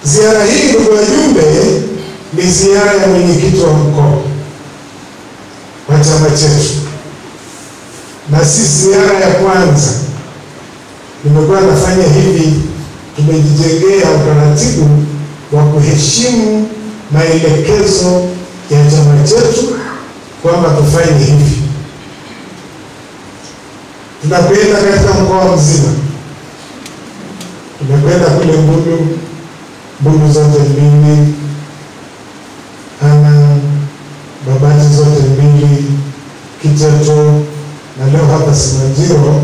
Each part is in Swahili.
Ziara hii ndugu wajumbe ni ziara ya mwenyekiti wa mkoa wa chama chetu, na si ziara ya kwanza. Nimekuwa nafanya hivi, tumejijengea utaratibu wa kuheshimu maelekezo ya chama chetu kwamba tufanye hivi. Tunakwenda katika mkoa mzima, tumekwenda kule Mbulu zote mbili, Babati zote mbili, Kiteto, na leo hapa Simanjiro,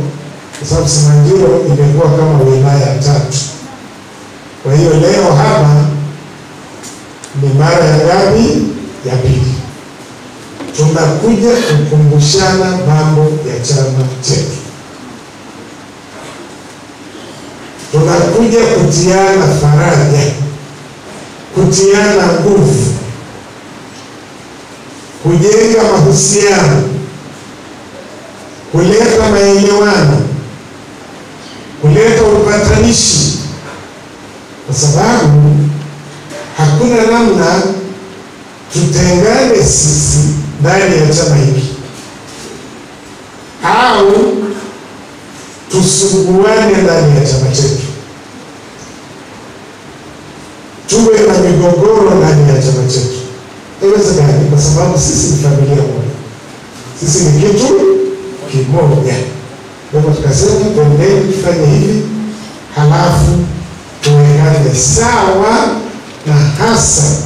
kwa sababu Simanjiro imekuwa kama wilaya 3. Kwa hiyo leo hapa ni mara ya ngapi? Ya pili. Tunakuja kukumbushana mambo ya chama chetu. Tunakuja kutiana faraja, kutiana nguvu, kujenga mahusiano, kuleta maelewano, kuleta upatanishi, kwa sababu hakuna namna tutengane sisi ndani ya chama hiki au tusuguane ndani ya chama chetu, tuwe na migogoro ndani ya chama chetu. Haiwezekani, kwa sababu sisi ni familia moja, sisi ni kitu kimoja. Kwa tukasema twendeni tufanye hivi, halafu tuwekane sawa, na hasa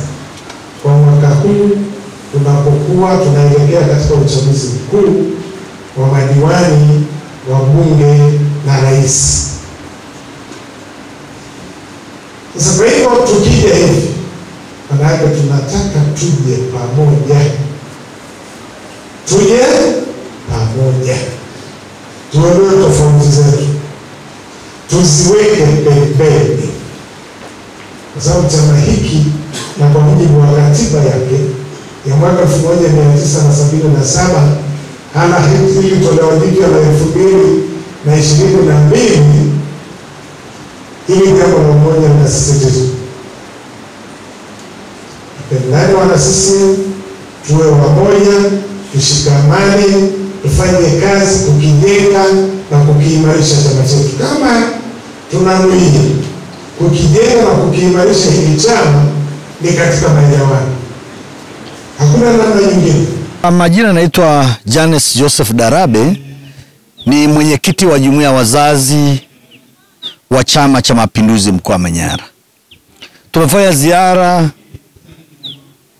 kwa mwaka huu tunapokuwa tunaelekea katika uchaguzi mkuu wa madiwani, wa bunge na rais. Sasa kwa hivyo tukija hivi, maana tunataka tuje pamoja, tuondoe tofauti zetu, tuziweke pembeni, kwa sababu chama hiki, na kwa mujibu wa katiba yake ya mwaka 1977 hana hili toleo jipya la 2022, hili jambo la umoja na sisi pendani wana sisi, tuwe wamoja, tushikamane, tufanye kazi kukijenga na kukiimarisha chama chetu. Kama tunanuia kukijenga na kukiimarisha hili chama, ni katika maelewano, hakuna namna nyingine. Majina naitwa Janes Joseph Darabe, ni mwenyekiti wa jumuiya wazazi wa Chama cha Mapinduzi mkoa wa Manyara. Tumefanya ziara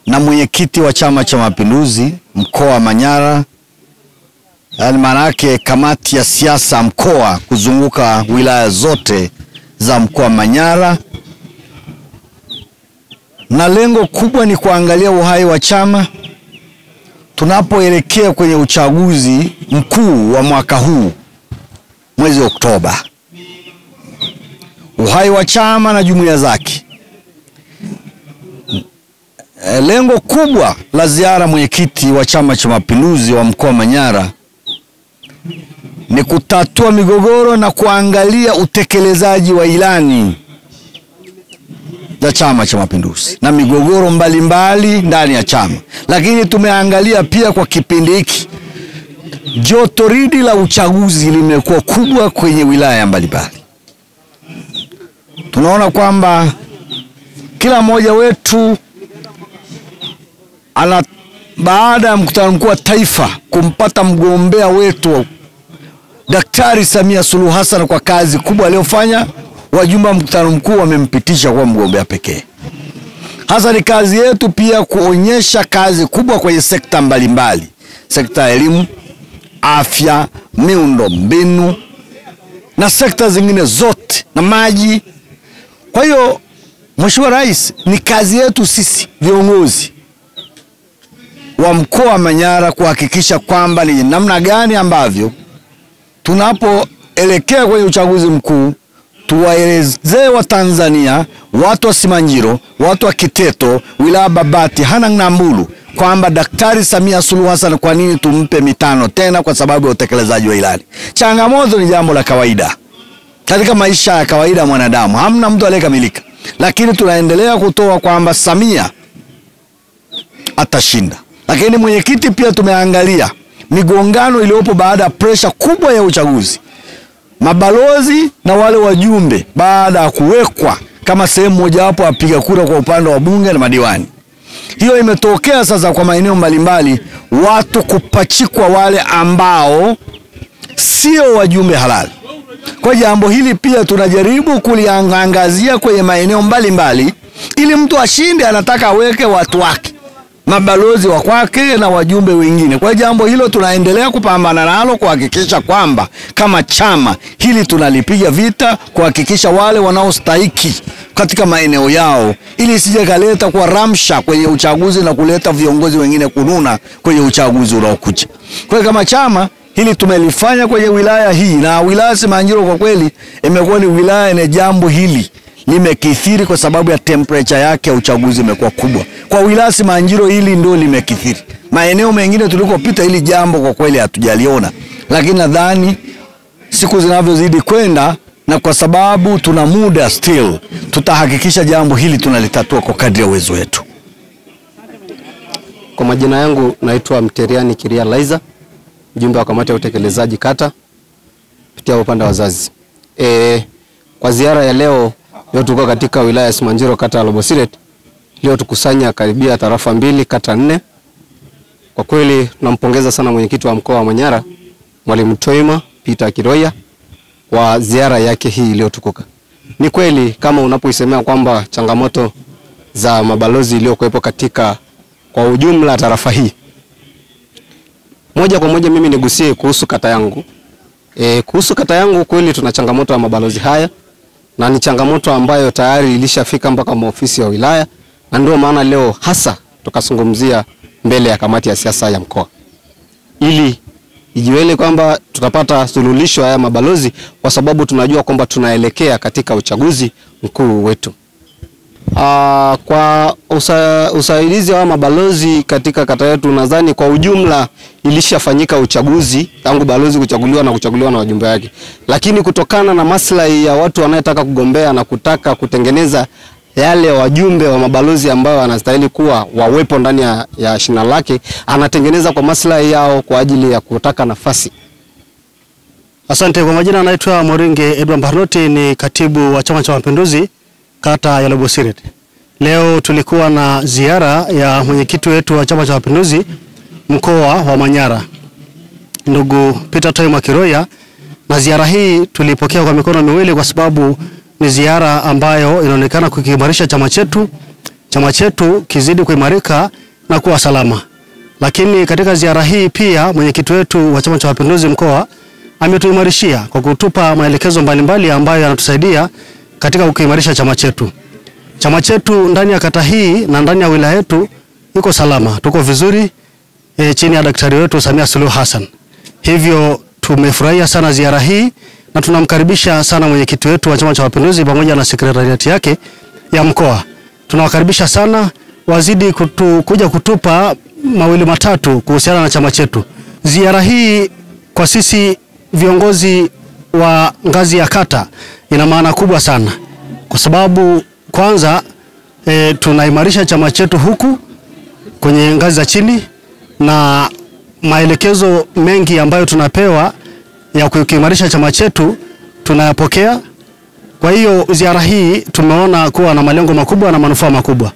na mwenyekiti wa Chama cha Mapinduzi mkoa wa Manyara, maana yake kamati ya siasa mkoa, kuzunguka wilaya zote za mkoa wa Manyara, na lengo kubwa ni kuangalia uhai wa chama tunapoelekea kwenye uchaguzi mkuu wa mwaka huu mwezi Oktoba. Uhai wa chama na jumuiya zake. Lengo kubwa la ziara mwenyekiti wa Chama cha Mapinduzi wa mkoa wa Manyara ni kutatua migogoro na kuangalia utekelezaji wa ilani za Chama cha Mapinduzi na migogoro mbalimbali ndani ya chama. Lakini tumeangalia pia kwa kipindi hiki jotoridi la uchaguzi limekuwa kubwa kwenye wilaya mbalimbali. Tunaona kwamba kila mmoja wetu baada ya mkutano mkuu wa taifa kumpata mgombea wetu Daktari Samia Suluhu Hassan kwa kazi kubwa aliyofanya, wajumbe wa mkutano mkuu wamempitisha kwa mgombea pekee. Hasa ni kazi yetu pia kuonyesha kazi kubwa kwenye sekta mbalimbali, sekta ya elimu, afya, miundo mbinu na sekta zingine zote na maji. Kwa hiyo Mheshimiwa Rais, ni kazi yetu sisi viongozi wa mkoa wa Manyara kuhakikisha kwamba ni namna gani ambavyo tunapoelekea kwenye uchaguzi mkuu tuwaelezee wa Tanzania, watu wa Simanjiro, watu wa Kiteto, wilaya Babati, Hanang' na Mbulu, kwamba Daktari Samia Suluhu Hassan kwa nini tumpe mitano tena, kwa sababu ya utekelezaji wa ilani. Changamoto ni jambo la kawaida katika maisha ya kawaida ya mwanadamu, hamna mtu aliyekamilika. lakini tunaendelea kutoa kwamba Samia atashinda. Lakini mwenyekiti, pia tumeangalia migongano iliyopo baada ya presha kubwa ya uchaguzi, mabalozi na wale wajumbe baada ya kuwekwa kama sehemu mojawapo ya piga kura kwa upande wa bunge na madiwani. Hiyo imetokea sasa kwa maeneo mbalimbali watu kupachikwa wale ambao sio wajumbe halali. Kwa jambo hili pia tunajaribu kuliangazia kwenye maeneo mbalimbali ili mtu ashinde anataka aweke watu wake, mabalozi wa kwake na wajumbe wengine. Kwa jambo hilo tunaendelea kupambana nalo kuhakikisha kwamba kama chama hili tunalipiga vita, kuhakikisha wale wanaostahiki katika maeneo yao, ili isije kaleta kwa ramsha kwenye uchaguzi na kuleta viongozi wengine kununa kwenye uchaguzi unaokuja. Kwa kama chama hili tumelifanya kwenye wilaya hii, na wilaya Simanjiro kwa kweli imekuwa ni wilaya yenye jambo hili limekithiri kwa sababu ya temperature yake ya uchaguzi imekuwa kubwa. Kwa wilaya Simanjiro hili ndio limekithiri. Maeneo mengine tulikopita hili jambo kwa kweli hatujaliona. Lakini nadhani siku zinavyozidi kwenda na kwa sababu tuna muda still, tutahakikisha jambo hili tunalitatua kwa kadri ya uwezo wetu. Kwa majina yangu naitwa Mteriani Kiria Laiza, mjumbe wa kamati ya utekelezaji kata kupitia upande wa wazazi. Kwa ziara ya leo tuko katika wilaya ya Simanjiro kata ya Lobosiret. Leo tukusanya karibia tarafa 2 kata 4. Kwa kweli tunampongeza sana mwenyekiti wa mkoa wa Manyara Mwalimu Toima Peter Kiroya kwa ziara yake hii iliyotukuka. Ni kweli kama unapoisemea kwamba changamoto za mabalozi iliyokuwepo katika kwa ujumla tarafa hii. Moja kwa moja mimi nigusie kuhusu kata yangu. Kuhusu kata yangu kweli tuna changamoto ya mabalozi haya, na ni changamoto ambayo tayari ilishafika mpaka maofisi ya wilaya, na ndio maana leo hasa tukazungumzia mbele ya kamati ya siasa ya mkoa ili ijiwele kwamba tutapata suluhisho haya mabalozi, kwa sababu tunajua kwamba tunaelekea katika uchaguzi mkuu wetu. Kwa usaidizi wa mabalozi katika kata yetu, nadhani kwa ujumla ilishafanyika uchaguzi tangu balozi kuchaguliwa na wajumbe wake, lakini kutokana na maslahi ya watu wanayotaka kugombea na kutaka kutengeneza yale wajumbe wa mabalozi ambao wanastahili kuwa wawepo ndani ya shina lake, anatengeneza kwa maslahi yao kwa ajili ya kutaka nafasi. Asante. Kwa majina naitwa Moringe Edward Barnoti, ni katibu wa Chama cha Mapinduzi kata ya Lobosiret. Leo tulikuwa na ziara ya mwenyekiti wetu wa Chama cha Mapinduzi mkoa wa Manyara, ndugu Peter Toima Kiroya, na ziara hii tulipokea kwa mikono miwili kwa sababu ni ziara ambayo inaonekana kukiimarisha chama chetu kizidi kuimarika na kuwa salama. Lakini katika ziara hii pia mwenyekiti wetu wa Chama cha Mapinduzi mkoa ametuimarishia kwa kutupa maelekezo mbalimbali ambayo yanatusaidia katika kuimarisha chama chetu. Chama chetu ndani ya kata hii na ndani ya wilaya yetu iko salama, tuko vizuri chini ya daktari wetu Samia Suluhu Hassan. Hivyo tumefurahia sana ziara hii na tunamkaribisha sana mwenyekiti wetu wa Chama cha Mapinduzi pamoja na sekretariati yake ya mkoa. Tunawakaribisha sana, wazidi kuja kutupa mawili matatu kuhusiana na chama chetu. Ziara hii kwa sisi viongozi wa ngazi ya kata ina maana kubwa sana, kwa sababu kwanza tunaimarisha chama chetu huku kwenye ngazi za chini, na maelekezo mengi ambayo tunapewa ya kuimarisha chama chetu tunayapokea. Kwa hiyo ziara hii tumeona kuwa na malengo makubwa na manufaa makubwa.